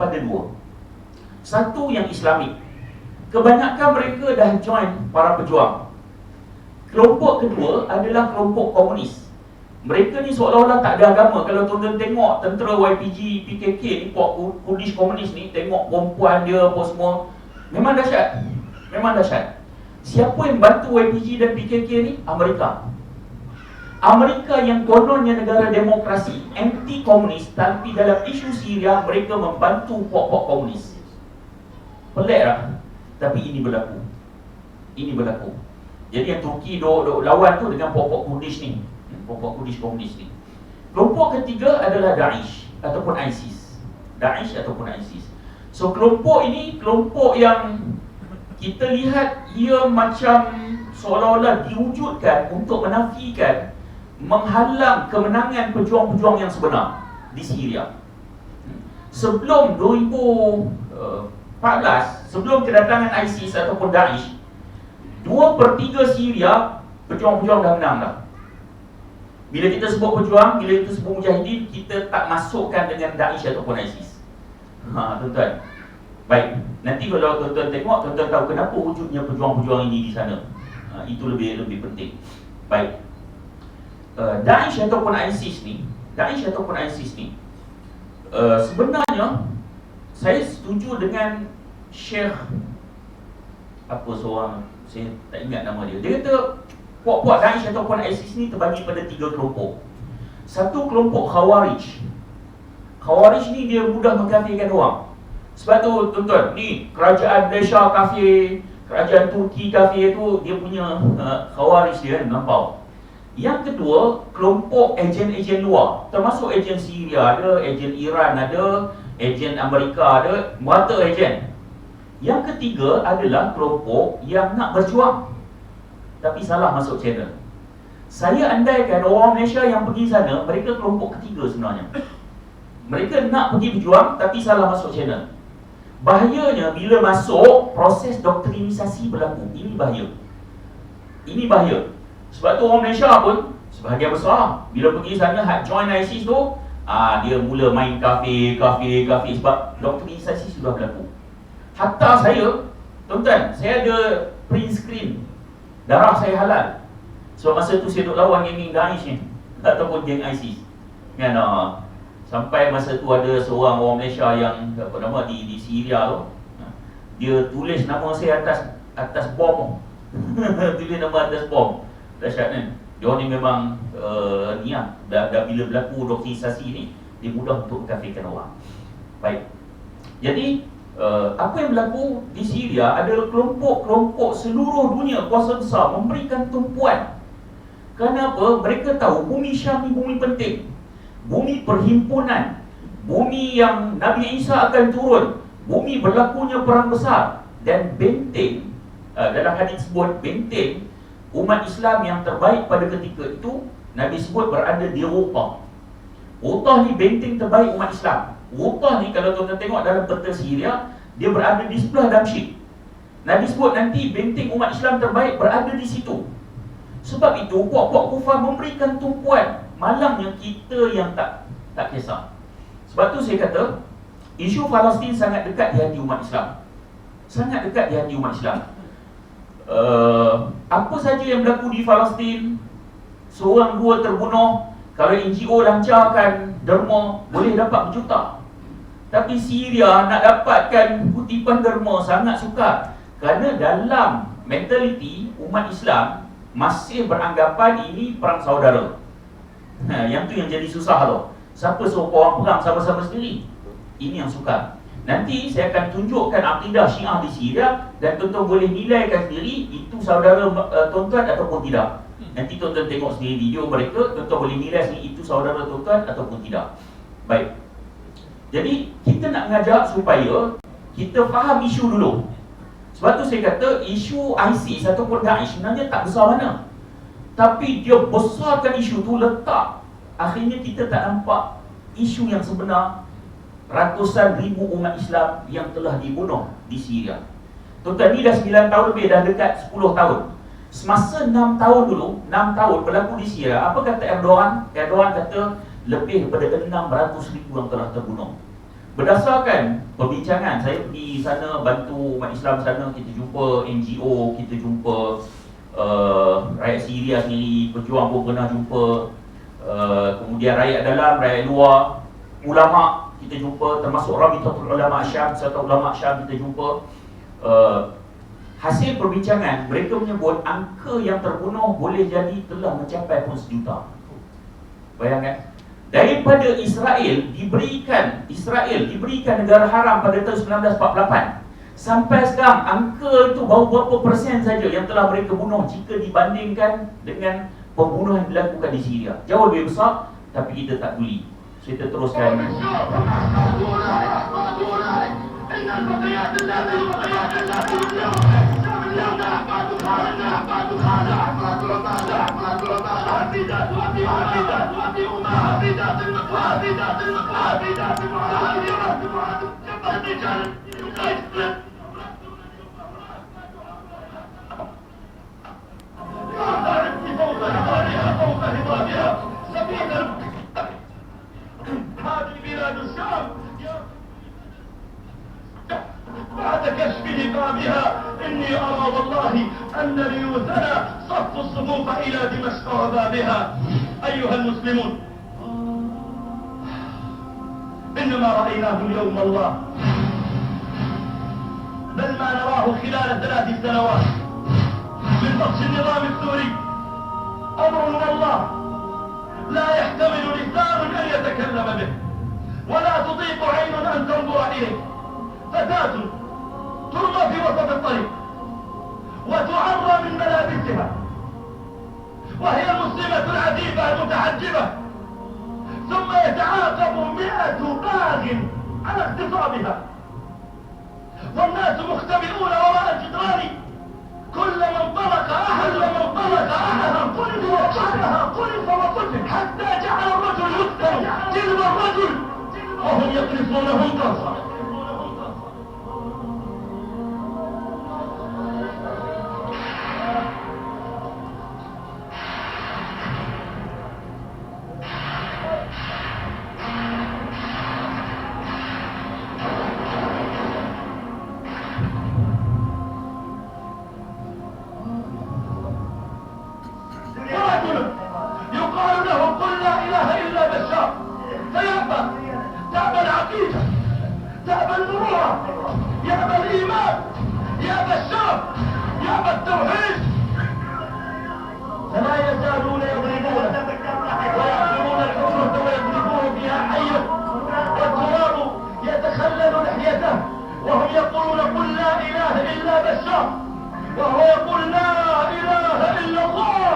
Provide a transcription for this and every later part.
pada dua. Satu yang Islamik. Kebanyakan mereka dah join para pejuang. Kelompok kedua adalah kelompok komunis. Mereka ni seolah-olah tak ada agama. Kalau tuan-tuan tengok tentera YPG, PKK ni, Kurdish komunis ni, tengok perempuan dia apa semua, memang dahsyat. Memang dahsyat. Siapa yang bantu YPG dan PKK ni? Amerika. Amerika yang kononnya negara demokrasi, anti komunis, tapi dalam isu Syria mereka membantu pok-pok komunis. Pelik lah. Tapi ini berlaku. Ini berlaku. Jadi yang Turki duk lawan tu dengan pok-pok Kurdish ni, pok-pok Kurdish komunis ni. Kelompok ketiga adalah Daesh ataupun ISIS. Daesh ataupun ISIS. So kelompok ini kelompok yang kita lihat ia macam seolah-olah diwujudkan untuk menafikan, menghalang kemenangan pejuang-pejuang yang sebenar di Syria. Sebelum 2014, sebelum kedatangan ISIS ataupun Daesh, 2/3 Syria pejuang-pejuang dah menang dah. Bila kita sebut pejuang, bila kita sebut mujahidin, kita tak masukkan dengan Daesh ataupun ISIS. Tuan-tuan. Baik, nanti kalau tuan-tuan tengok, tuan-tuan tahu kenapa wujudnya pejuang-pejuang ini di sana. Itu lebih penting. Baik. Daesh ataupun ISIS ni, sebenarnya saya setuju dengan Syekh apa seorang, saya tak ingat nama dia. Dia kata puak-puak Daesh ataupun ISIS ni terbagi pada 3 kelompok. Satu kelompok Khawarij. Khawarij ni dia mudah mengkafirkan orang. Sebab tu tuan-tuan, ni kerajaan Malaysia kafir, kerajaan Turki kafir tu, dia punya Khawarij dia, nampak. Yang kedua, kelompok ejen-ejen luar, termasuk ejen Syria ada, ejen Iran ada, ejen Amerika ada, merata ejen. Yang ketiga adalah kelompok yang nak berjuang tapi salah masuk channel. Saya andaikan orang Malaysia yang pergi sana, mereka kelompok ketiga sebenarnya. Mereka nak pergi berjuang tapi salah masuk channel. Bahayanya bila masuk, proses doktrinisasi berlaku. Ini bahaya. Ini bahaya. Sebab tu orang Malaysia pun sebahagian besar bila pergi sana join ISIS tu, dia mula main kafir sebab doktrinisasi sudah berlaku. Hatta saya, tuan-tuan, saya ada print screen darah saya halal. Sebab masa tu saya duk lawan geng Daesh ni ataupun geng ISIS. Kan, sampai masa tu ada seorang orang Malaysia yang apa nama di Syria tu, dia tulis nama saya atas bom. Tulis nama atas bom. Dahsyat kan? Dia ni memang dah bila berlaku doktrinisasi ni, dia mudah untuk kafirkan orang. Baik. Jadi apa yang berlaku di Syria adalah kelompok-kelompok seluruh dunia kuasa besar memberikan tumpuan. Kenapa? Mereka tahu bumi Syam ni bumi penting, bumi perhimpunan, bumi yang Nabi Isa akan turun, bumi berlakunya perang besar. Dan benteng, dalam hadis sebut benteng umat Islam yang terbaik pada ketika itu, Nabi sebut berada di Utah. Utah ni benteng terbaik umat Islam. Utah ni kalau tuan-tuan tengok dalam peta Syria, dia berada di sebelah Damsyik. Nabi sebut nanti benteng umat Islam terbaik berada di situ. Sebab itu puak-puak kufar memberikan tumpuan. Malangnya kita yang tak kisah. Sebab tu saya kata isu Palestin sangat dekat di hati umat Islam. Sangat dekat di hati umat Islam. Apa saja yang berlaku di Palestin, seorang dua terbunuh, kalau NGO lancarkan derma boleh dapat berjuta. Tapi Syria nak dapatkan kutipan derma sangat sukar. Kerana dalam mentaliti umat Islam masih beranggapan ini perang saudara. Yang tu yang jadi susah tu. Siapa suruh orang perang sama-sama sendiri? Ini yang sukar. Nanti saya akan tunjukkan akidah Syiah di Syria dan tuan-tuan boleh nilaikan sendiri itu saudara tuan-tuan ataupun tidak. Nanti tuan-tuan tengok sendiri video mereka, tuan-tuan boleh nilai sendiri itu saudara tuan-tuan ataupun tidak. Baik. Jadi kita nak ngajak supaya kita faham isu dulu. Sebab tu saya kata isu ISIS ataupun Daesh sebenarnya tak besar mana. Tapi dia besarkan isu tu, letak akhirnya kita tak nampak isu yang sebenar. Ratusan ribu umat Islam yang telah dibunuh di Syria. Tuan-tuan, ni dah 9 tahun lebih, dah dekat 10 tahun. Semasa 6 tahun dulu, 6 tahun berlaku di Syria, apa kata Erdogan? Erdogan kata lebih daripada 600 ribu yang telah terbunuh. Berdasarkan perbincangan, saya pergi sana bantu umat Islam sana, kita jumpa NGO, kita jumpa rakyat Syria sendiri, pejuang pun pernah jumpa, kemudian rakyat dalam, rakyat luar, ulama kita jumpa, termasuk Rabitatul Ulama Syam, serta ulama Syam kita jumpa. Hasil perbincangan, mereka menyebut angka yang terbunuh boleh jadi telah mencapai pun 1 juta. Bayangkan, daripada Israel diberikan negara haram pada tahun 1948 sampai sekarang, angka itu baru berapa persen saja yang telah mereka bunuh jika dibandingkan dengan pembunuhan yang dilakukan di Syria. Jauh lebih besar, tapi kita tak peduli. So, kita teruskan. بعد كشف نقابها إني أرى والله أن ريوثنا صف الصفوف إلى دمشق وبابها. أيها المسلمون، إنما رأيناه اليوم الله، بل ما نراه خلال 3 سنوات من بطش النظام السوري أمر والله لا يحتمل لسان أن يتكلم به، ولا تطيق عين أن تنظر إليه. فتاة ترمى في وسط الطريق وتعرى من ملابسها، وهي المسلمة العفيفة المتحجبة، ثم يتعاقب 100 باغ على اغتصابها، والناس مختبئون وراء الجدران. كلما انطلق أحد قلب وقتل، حتى جعل الرجل يقتل جلب الرجل وهم يقذفونهم قرصا. يقال له قل لا إله إلا بشار، فيأبى، تأبى العقيدة، تأبى المروءة، يأبى الإيمان، يأبى الشرف، يأبى التوحيد. فلا يزالون يضربون ويأخذون الحروف ويضربون بها حيه، والتراب يتخلل لحيته، وهم يقولون قل لا إله إلا بشار، وهو يقول لا إله إلا الله،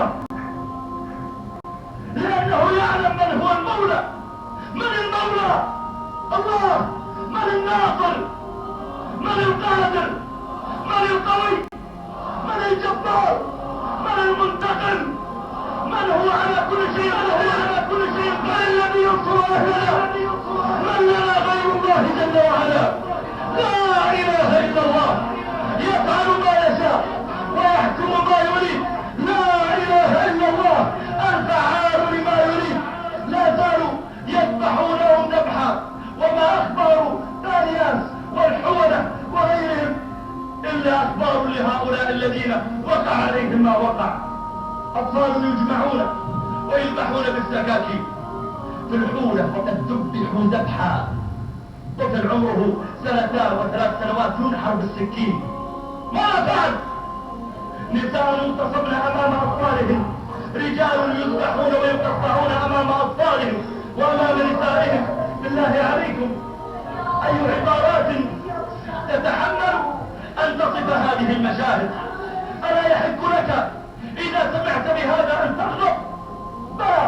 لأنه يعلم من هو المولى. من المولى؟ الله. من الناصر؟ من القادر؟ من القوي؟ من الجبار؟ من المنتقم؟ من هو على كل شيء قدير؟ من الذي ينصر أهلنا؟ من لنا غير الله جل وعلا؟ لا إله إلا الله، يفعل ما يشاء ويحكم ما يريد. لا إله إلا الله، الفعال لما يريد. لا زالوا يذبحونهم ذبحا، وما أخبار دانياس والحولة وغيرهم إلا أخبار لهؤلاء الذين وقع عليهم ما وقع. أطفال يجمعون ويذبحون بالسكاكين. في الحولة وقد ذبحوا ذبحا، طفل عمره 2 و3 سنوات ينحر بالسكين. ماذا فعل؟ نساء يغتصبن أمام أطفالهم، رجال يذبحون ويقطعون أمام أطفالهم وأمام نسائهم. بالله عليكم، أي عبارات تتحمل أن تصف هذه المشاهد؟ ألا يحق لك إذا سمعت بهذا أن تغضب؟ بلى،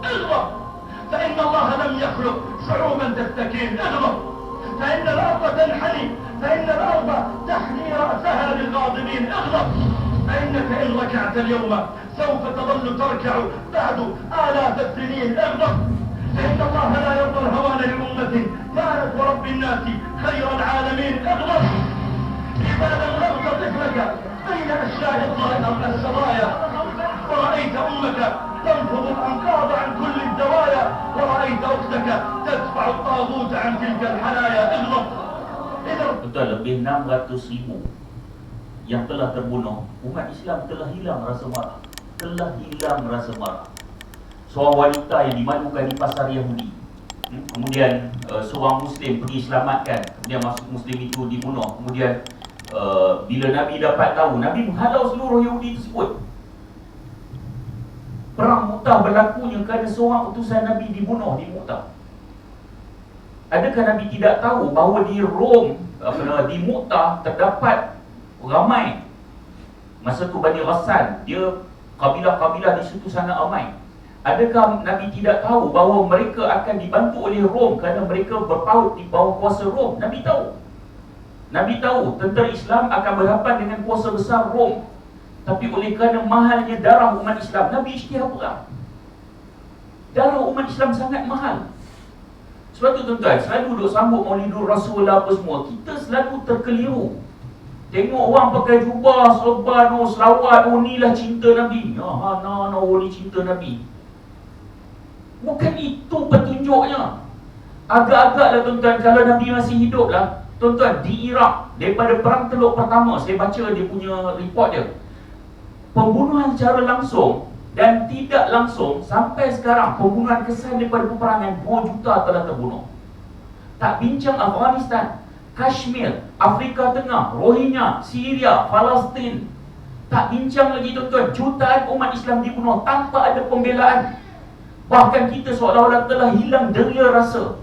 اغضب، فإن الله لم يخلق شعوبا تستكين. اغضب، فإن الأرض تنحني، فإن الأرض تحني رأسها للغاضبين. اغضب، فإنك إن ركعت اليوم سوف تظل تركع بعد آلاف السنين. اغضب، فإن الله لا يرضى الهوان لأمة كانت ورب الناس خير العالمين. اغضب، إذا لم تغضب طفلك بين أشياء الصبايا ورأيت أمك تنفض الأنقاض عن كل الزوايا، ورأيت أختك تدفع الطاغوت عن تلك الحنايا. اغضب. Betul, lebih 600,000 yang telah terbunuh. Umat Islam telah hilang rasa marah. Telah hilang rasa marah. Seorang wanita yang dimalukan di pasar Yahudi, kemudian seorang Muslim pergi selamatkan, kemudian masuk Muslim itu dibunuh. Kemudian bila Nabi dapat tahu, Nabi menghalau seluruh Yahudi tersebut. Perang Mu'tah berlakunya kerana seorang utusan Nabi dibunuh di Mu'tah. Adakah Nabi tidak tahu bahawa di Rom, di Mu'tah terdapat ramai, masa tu Bani Ghassan, dia kabilah-kabilah di situ sangat ramai. Adakah Nabi tidak tahu bahawa mereka akan dibantu oleh Rom kerana mereka berpaut di bawah kuasa Rom? Nabi tahu. Nabi tahu tentera Islam akan berhadapan dengan kuasa besar Rom. Tapi oleh kerana mahalnya darah umat Islam, Nabi isytihar perang. Darah umat Islam sangat mahal. Sebab tu tuan-tuan, selalu duduk sambut Maulidur Rasul apa semua, kita selalu terkeliru. Tengok orang pakai jubah, serban, selawat, inilah cinta Nabi. Ni cinta Nabi. Bukan itu petunjuknya. Agak-agaklah tuan-tuan, kalau Nabi masih hidup lah, tuan-tuan, di Iraq, daripada perang Teluk Pertama, saya baca dia punya report dia, pembunuhan secara langsung dan tidak langsung sampai sekarang, pembunuhan kesan daripada peperangan 2 juta telah terbunuh. Tak bincang Afghanistan, Kashmir, Afrika Tengah, Rohingya, Syria, Palestin. Tak bincang lagi tuan-tuan, jutaan umat Islam dibunuh tanpa ada pembelaan. Bahkan kita seolah-olah telah hilang deria rasa.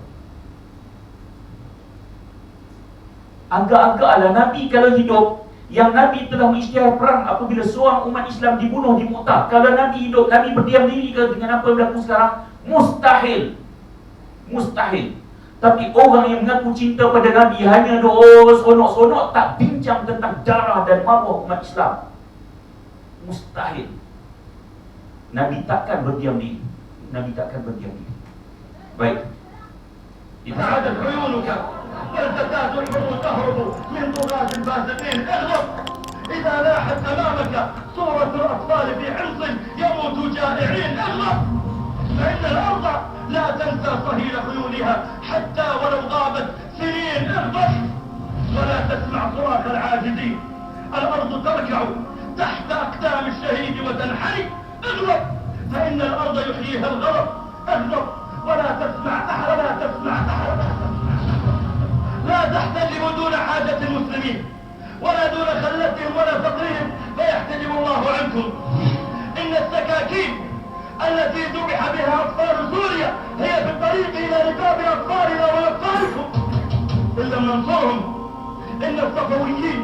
Agak-agaklah Nabi kalau hidup, yang Nabi telah mengisytihar perang apabila seorang umat Islam dibunuh di Mu'tah. Kalau Nabi hidup, Nabi berdiam diri ke dengan apa yang berlaku sekarang? Mustahil. Mustahil. Tapi orang yang mengaku cinta pada Nabi hanya sonok-sonok, tak bincang tentang darah dan maruah umat Islam. Mustahil. Nabi takkan berdiam diri. Nabi takkan berdiam diri. Baik. سعدت عيونك فالتفات الحروب تهرب من طغاة الفاسقين. اغضب إذا لاحت أمامك صورة الأطفال في حرص يموت جائعين. اغضب فإن الأرض لا تنسى صهيل خيولها حتى ولو غابت سنين. اغضب ولا تسمع صراخ العاجزين. الأرض تركع تحت أقدام الشهيد وتنحني. اغضب فإن الأرض يحييها الغضب. اغضب ولا تسمع أحد، ولا تسمع أحد. لا تحتجبوا دون حاجة المسلمين ولا دون خلتهم ولا فقرهم فيحتجب الله عنكم. إن السكاكين التي ذبح بها أطفال سوريا هي في الطريق إلى ركاب أطفالنا وأطفالكم إن لم ننصرهم. إن الصفويين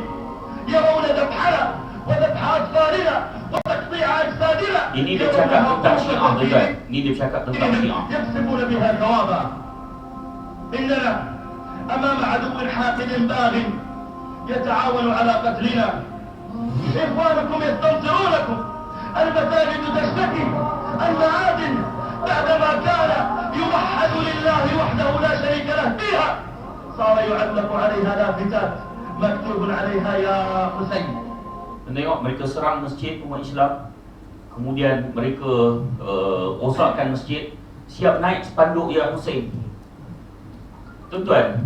يرون ذبحنا وذبح أطفالنا وتقطيع أجسادنا. Ini dia cakap tentang Syiah, tuan-tuan. Ini dia cakap tentang Syiah. يكسبون بها ثوابا. إننا أمام عدو حاقد باغ يتعاون على قتلنا. إخوانكم يستنصرونكم. المساجد تشتكي. المعادن بعدما كان يوحد لله وحده لا شريك له فيها صار يعلق عليها لافتات مكتوب عليها يا حسين. Tengok mereka serang masjid umat Islam, kemudian mereka rosakkan masjid, siap naik spanduk Ya Hussein. Tuan-tuan,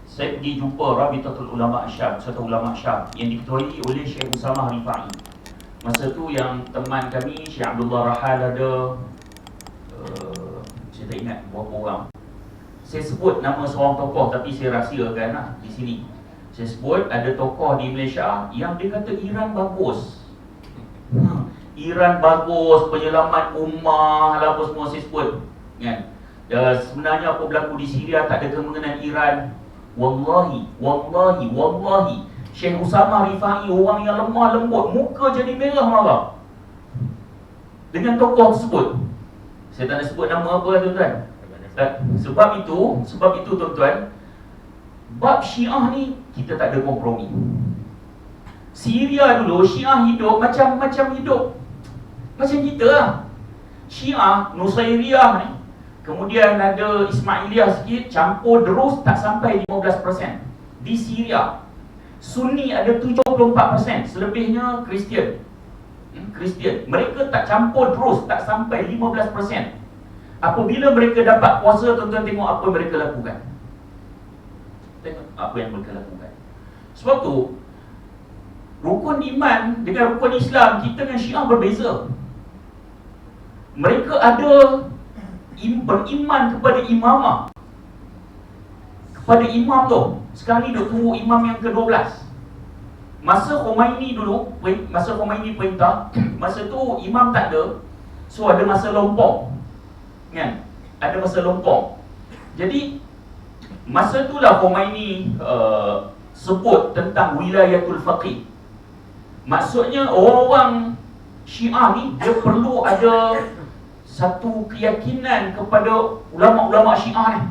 saya pergi jumpa Rabitatul Ulama Syam, satu ulama Syam yang diketuai oleh Syekh Usamah Rifai. Masa tu yang teman kami Syekh Abdullah Rahal ada, saya tak ingat berapa orang. Saya sebut nama seorang tokoh tapi saya rahsiakan lah di sini. Saya sebut ada tokoh di Malaysia yang dia kata Iran bagus. Iran bagus, penyelamat ummah lah apa semua saya sebut, kan? Sebenarnya apa berlaku di Syria tak ada mengenai Iran. Wallahi Syekh Usamah Rifai orang yang lemah lembut, muka jadi merah marah dengan tokoh tersebut. Saya tak nak sebut nama apa tuan-tuan. Sebab itu tuan-tuan, bab Syiah ni kita tak ada kompromi. Syria dulu Syiah hidup macam hidup macam kita lah. Syiah Nusairiyah ni, kemudian ada Ismailiyah sikit, campur Drus tak sampai 15%. Di Syria Sunni ada 74%, selebihnya Kristian. Kristian. Mereka tak campur terus, tak sampai 15%. Apabila mereka dapat kuasa, tuan-tuan tengok apa yang mereka lakukan. Tengok apa yang mereka lakukan. Sebab tu rukun iman dengan rukun Islam, kita dengan Syiah berbeza. Mereka ada beriman kepada imamah, kepada imam tu. Sekarang ni duk tunggu imam yang ke-12. Masa Khomeini dulu, masa Khomeini perintah, masa tu imam tak ada. So ada masa lompong, kan? Ada masa lompong. Jadi masa itulah Khomeini sebut tentang wilayatul faqih. Maksudnya orang-orang Syiah ni, dia perlu ada satu keyakinan kepada ulama-ulama Syiah ni.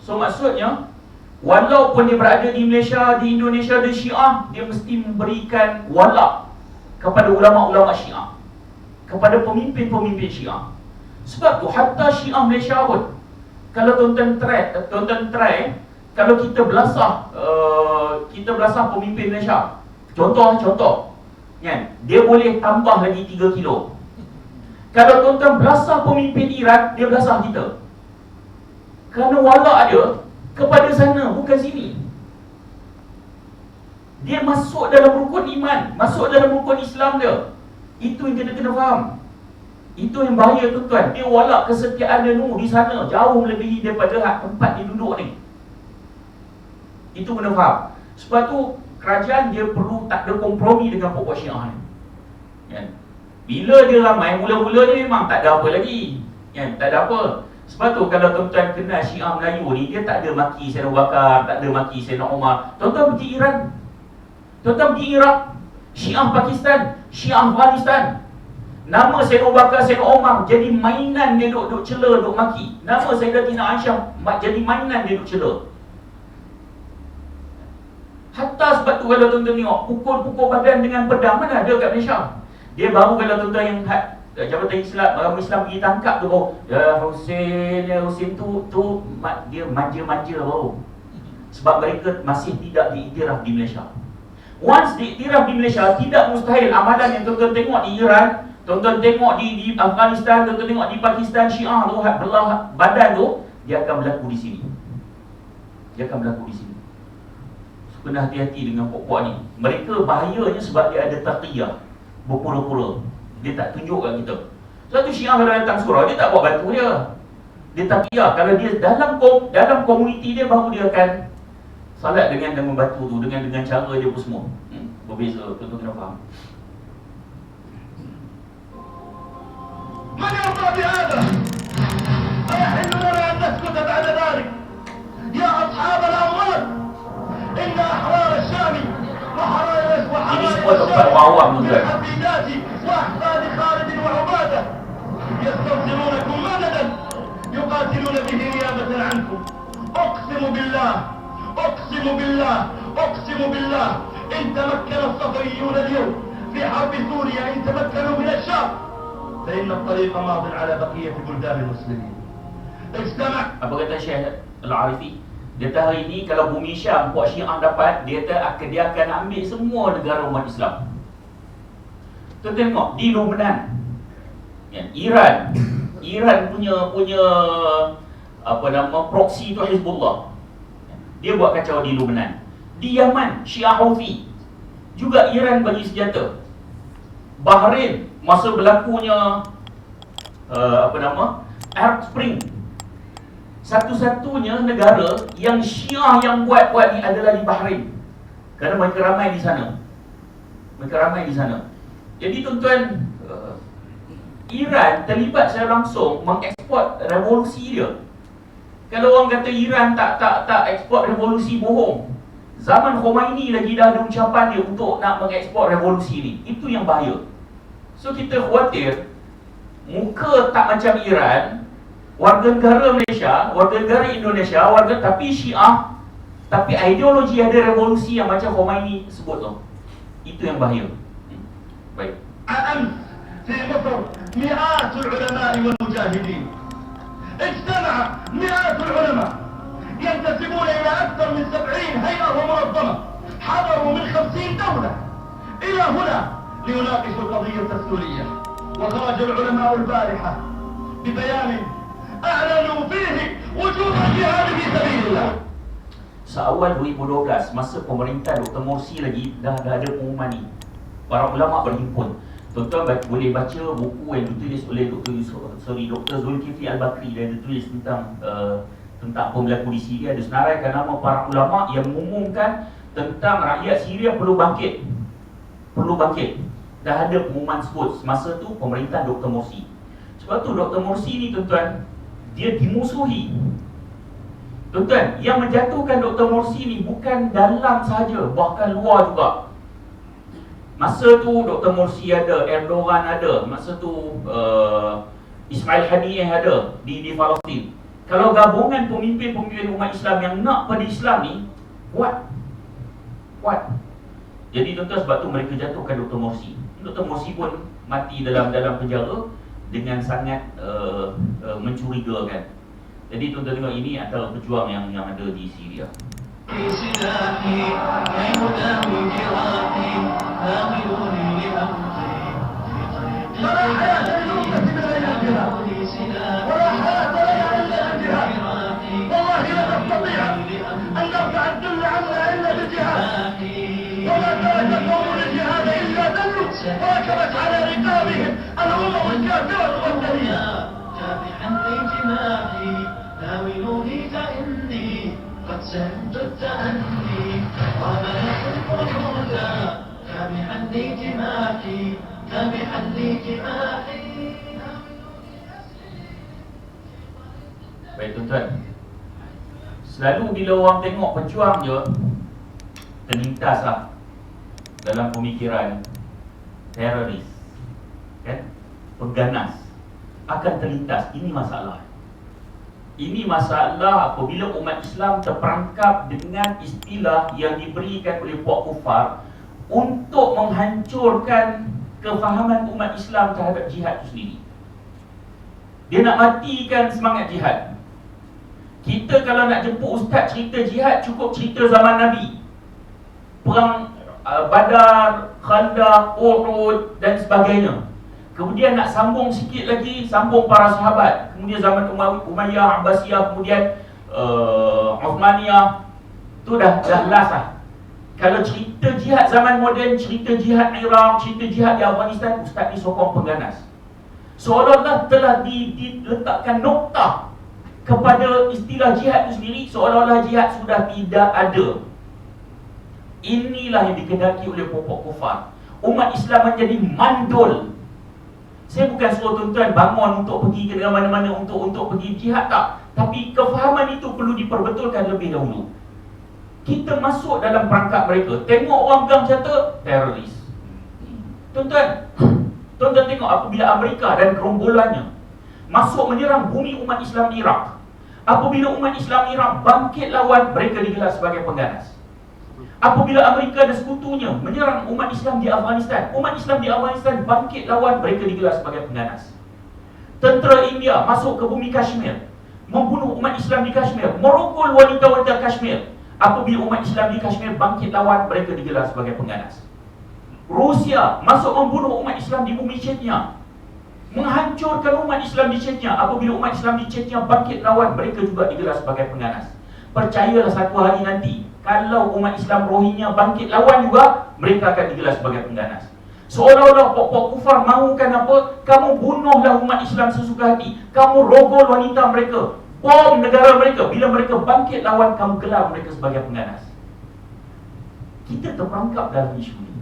So maksudnya, walaupun dia berada di Malaysia, di Indonesia, di Syiah, dia mesti memberikan wala kepada ulama-ulama Syiah, kepada pemimpin-pemimpin Syiah. Sebab tu hatta Syiah Malaysia pun, kalau tuan-tuan try, kalau kita belasah pemimpin Malaysia, contoh kan, dia boleh tambah lagi 3 kilo. Kalau tuan-tuan belasah pemimpin Iran, dia belasah kita. Kerana wala dia kepada sana, bukan sini. Dia masuk dalam rukun iman, masuk dalam rukun Islam dia. Itu yang kita kena faham. Itu yang bahaya, tuan-tuan. Dia wala kesetiaan dia di sana, jauh melebihi daripada tempat dia duduk ni. Itu kena faham. Sebab tu kerajaan dia perlu tak ada kompromi dengan pokok Syiah ni, kan? Bila dia ramai, mula-mula ni memang tak ada apa lagi, kan? Tak ada apa. Sebab tu kalau tuan-tuan kenal Syiah Melayu ni, dia tak ada maki Sayyidina Abu Bakar, tak ada maki Sayyidina Umar. Tuan-tuan pergi Iran, tuan-tuan pergi Iraq, Syiah Pakistan, Syiah Afghanistan, nama Sayyidina Abu Bakar, Sayyidina Umar jadi mainan, dia duk cela, duk maki. Nama Sayyidatina Aisyah jadi mainan, dia duk cela. Hatta sebab tu kalau tuan-tuan tengok, pukul-pukul badan dengan pedang mana ada kat Malaysia. Dia baru kalau tuan-tuan yang Jabatan Islam pergi tangkap tu, ya Hussein tu dia manja-manja baru. Sebab mereka masih tidak diiktiraf di Malaysia. Once diiktiraf di Malaysia, tidak mustahil amalan yang tuan-tuan tengok di Iran, tuan-tuan tengok di Afghanistan, tuan-tuan tengok di Pakistan, Syiah tu belah badan tu, dia akan berlaku di sini. Dia akan berlaku di sini. So, kena hati-hati dengan pokok ni. Mereka bahayanya sebab dia ada taqiyah, berpura-pura. Dia tak tunjuk kat kita. Satu Syiah kalau datang surau, dia tak buat batu dia. Dia taqiyah. Kalau dia dalam komuniti dia, baru dia akan salat dengan batu tu, dengan cara dia pun semua. Berbeza, tuan-tuan kena faham. من يرضى بهذا؟ أيحل لنا أن نسكت بعد ذلك؟ يا أصحاب الأموال، إن أحرار الشام وحرائر الشام من حفيدات وأحفاد خالد وعبادة يستنصرونكم مددا يقاتلون به نيابة عنكم. أقسم بالله أقسم بالله أقسم بالله إن تمكن الصفويون اليوم في حرب سوريا، إن تمكنوا من الشام، فإن الطريق ماض على بقية بلدان المسلمين. اجتمع. Apa kata Syekh Al-Arifi? Dia kata hari ni kalau bumi Syam puak Syiah dapat, dia akan ambil semua negara umat Islam. Kita tengok di Lebanon, Iran punya apa nama proksi tu Hizbullah. Dia buat kacau di Lebanon. Di Yaman, Syiah Houthi. Juga Iran bagi senjata. Bahrain, masa berlakunya Arab Spring, satu-satunya negara yang Syiah yang buat ni adalah di Bahrain. Kerana mereka ramai di sana. Jadi tuan-tuan, Iran terlibat secara langsung mengeksport revolusi dia. Kalau orang kata Iran tak ekspor revolusi, bohong. Zaman Khomeini lagi dah ada ucapan dia untuk nak mengekspor revolusi ni. Itu yang bahaya. So kita khawatir muka tak macam Iran, warga negara Malaysia, warga negara Indonesia, tapi Syiah, tapi ideologi ada revolusi yang macam Khomeini sebut tu. Itu yang bahaya. Baik. أمس في مصر مئات العلماء والمجاهدين اجتمع مئات العلماء ينتسبون إلى أكثر من 70 هيئة ومنظمة، حضروا من 50 دولة إلى هنا ليناقشوا القضية السورية، وخرج العلماء البارحة ببيان أعلنوا فيه وجوب الجهاد في سبيل الله. Seawal 2012, masa pemerintah Dr. Morsi lagi dah ada pengumuman ni, para ulama berhimpun. Tuan-tuan boleh baca buku yang ditulis oleh Dr. Zulkifli Al-Bakri. Dia ada tulis tentang apa berlaku di Syria. Dia senaraikan nama para ulama yang mengumumkan tentang rakyat Syria perlu bangkit. Dah ada pengumuman sebut semasa tu pemerintah Dr. Morsi. Sebab tu Dr. Morsi ni tuan-tuan, dia dimusuhi. Tuan-tuan, yang menjatuhkan Dr. Morsi ni bukan dalam sahaja, bahkan luar juga. Masa tu Dr. Morsi ada, Erdogan ada, masa tu Ismail Haniyeh ada di Palestin. Kalau gabungan pemimpin-pemimpin umat Islam yang nak pada Islam ni kuat. Jadi tuan-tuan, sebab tu mereka jatuhkan Dr. Morsi. Dr. Morsi pun mati dalam penjara dengan sangat mencurigakan. Jadi tuan-tuan tengok, ini antara pejuang yang ada di Syria. وركبت على رقابهم الأمم الكافرة والدنيا. جافحا لجناحي ناولوني فإني قد سنت التأني وملك القعود جامحا لجماحي جامحا لجماحي. Baik tuan-tuan, selalu bila orang tengok pejuang je, terlintas lah dalam pemikiran teroris, kan? Pengganas akan terlintas. Ini masalah apabila umat Islam terperangkap dengan istilah yang diberikan oleh puak kufar untuk menghancurkan kefahaman umat Islam terhadap jihad itu sendiri. Dia nak matikan semangat jihad. Kita kalau nak jemput ustaz cerita jihad, cukup cerita zaman Nabi, perang Badar, Khandaq, Uhud dan sebagainya. Kemudian nak sambung sikit lagi, sambung para sahabat. Kemudian zaman Umayyah, Abbasiyah, kemudian Uthmaniyah. Tu dah last lah. Kalau cerita jihad zaman moden, cerita jihad Iraq, cerita jihad di Afghanistan, ustaz ni sokong pengganas. Seolah-olah telah diletakkan noktah kepada istilah jihad itu sendiri, seolah-olah jihad sudah tidak ada. Inilah yang dikehendaki oleh pokok kufar. Umat Islam menjadi mandul. Saya bukan suruh tuan-tuan bangun untuk pergi ke mana-mana untuk pergi jihad, tak. Tapi kefahaman itu perlu diperbetulkan lebih dahulu. Kita masuk dalam perangkap mereka. Tengok orang pegang senjata, teroris. Tuan-tuan tengok apabila Amerika dan gerombolannya masuk menyerang bumi umat Islam di Iraq. Apabila umat Islam Iraq bangkit lawan, mereka digelar sebagai pengganas. Apabila Amerika dan sekutunya menyerang umat Islam di Afghanistan, umat Islam di Afghanistan bangkit lawan, mereka digelar sebagai pengganas. Tentera India masuk ke bumi Kashmir, membunuh umat Islam di Kashmir, merogol wanita-wanita Kashmir. Apabila umat Islam di Kashmir bangkit lawan, mereka digelar sebagai pengganas. Rusia masuk membunuh umat Islam di bumi Chechnya, menghancurkan umat Islam di Chechnya. Apabila umat Islam di Chechnya bangkit lawan, mereka juga digelar sebagai pengganas. Percayalah, satu hari nanti kalau umat Islam Rohingya bangkit lawan juga, mereka akan digelar sebagai pengganas. Seolah-olah pokok kufar mahukan apa? Kamu bunuhlah umat Islam sesuka hati, kamu rogol wanita mereka, bom negara mereka. Bila mereka bangkit lawan, kamu gelar mereka sebagai pengganas. Kita terperangkap dalam isu ini.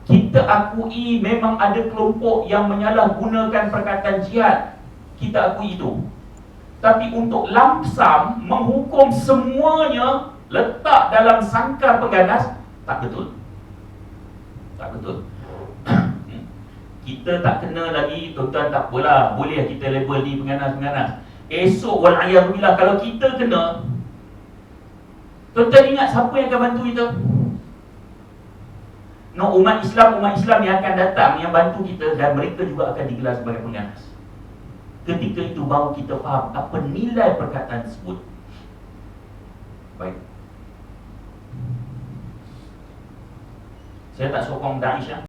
Kita akui memang ada kelompok yang menyalahgunakan perkataan jihad. Kita akui itu. Tapi untuk lamsam menghukum semuanya, letak dalam sangkar pengganas, tak betul. Kita tak kena lagi, tuan-tuan, tak apalah, boleh kita label ni pengganas. Esok wal'ayyadzubillah kalau kita kena, tuan-tuan ingat siapa yang akan bantu kita? No, umat Islam yang akan datang, yang bantu kita, dan mereka juga akan digelar sebagai pengganas. Ketika itu baru kita faham apa nilai perkataan tersebut. Baik. Saya tak sokong Daesh.